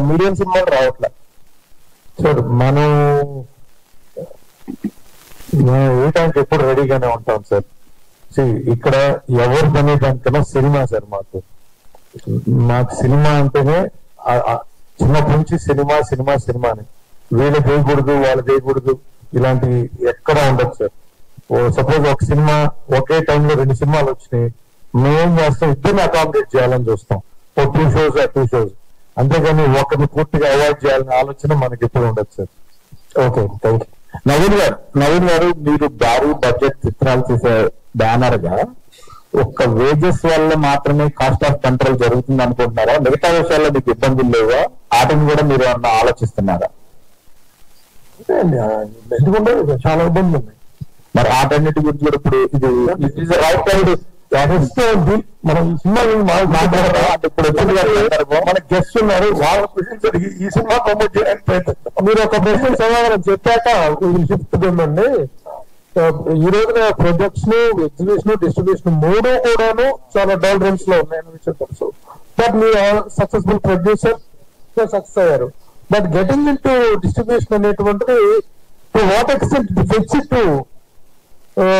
Medium సినిమాలు రావట్లే. చూడు మనం వేయటానికి ఎప్పుడు రెడీగానే ఉంటాం సార్. ఇక్కడ ఎవరు పని దానికన్నా సినిమా సార్. మాకు సినిమా అంటేనే చిన్నప్పటి నుంచి సినిమా సినిమా సినిమాని, వీళ్ళు చేయకూడదు వాళ్ళు చేయకూడదు ఇలాంటివి ఎక్కడ ఉండదు సార్. సపోజ్ ఒక సినిమా ఒకే టైంలో 2 సినిమాలు వచ్చినాయి, మేమేం చేస్తాం, ఇద్దరిని అకామిడేట్ చేయాలని చూస్తాం. ఓ 2 షోస్ 2 షోస్, అంతేగాని ఒకరిని పూర్తిగా అవాయిడ్ చేయాలనే ఆలోచన మనకి ఎప్పుడు ఉండదు sir. Okay, thank you. Naveen గారు మీరు భారీ బడ్జెట్ చిత్రాలు చేసే బ్యానర్ గా ఒక్క వేజెస్ వల్ల మాత్రమే కాస్ట్ ఆఫ్ కంట్రోల్ జరుగుతుంది అనుకుంటున్నారా? మిగతా విషయాల్లో మీకు ఇబ్బందులు లేవా? వాటిని కూడా మీరు అన్న ఆలోచిస్తున్నారా? ఎందుకంటే చాలా ఇబ్బందులు ఉన్నాయి. మరి ఆటన్నిటి గురించి కూడా ఇప్పుడు ఇది రైట్ సైడ్ మనం ఈ సినిమా ఇప్పుడు మన గెస్ట్ ఉన్నారు, వాళ్ళ క్వశ్చన్స్ అడిగి ఈ సినిమా ప్రమోట్ చేయడానికి ప్రయత్నిస్తాం. మీరు ఒక క్వశ్చన్ సమాధానం చెప్పాక చెప్తుందండి. ఈ రోజున ప్రొజెక్ట్స్, ఎగ్జిబిషన్, డిస్ట్రిబ్యూషన్ 3 కూడాను చాలా డల్ రూమ్స్ లో ఉన్నాయని విషయం తెలుసు. బట్ మీరు సక్సెస్ఫుల్ ప్రొడ్యూసర్ సక్సెస్ అయ్యారు. But getting into distribution అనేటువంటిది to what extent it fits it to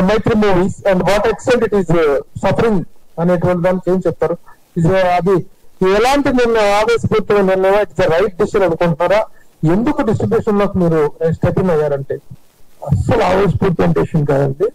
Mythri Movies and what extent it is suffering అనేటువంటి దానికి ఏం చెప్తారు? అది ఎలాంటి నిర్ణయం, ఆవేశపూర్తిగా నిర్ణయం, ఇట్స్ రైట్ డిసిషన్ అనుకుంటున్నారా? ఎందుకు డిస్ట్రిబ్యూషన్ లోకి మీరు స్టెప్ ఇన్ అయ్యారంటే? అస్సలు ఆవేశపూర్తి డెసిషన్ కాదండి.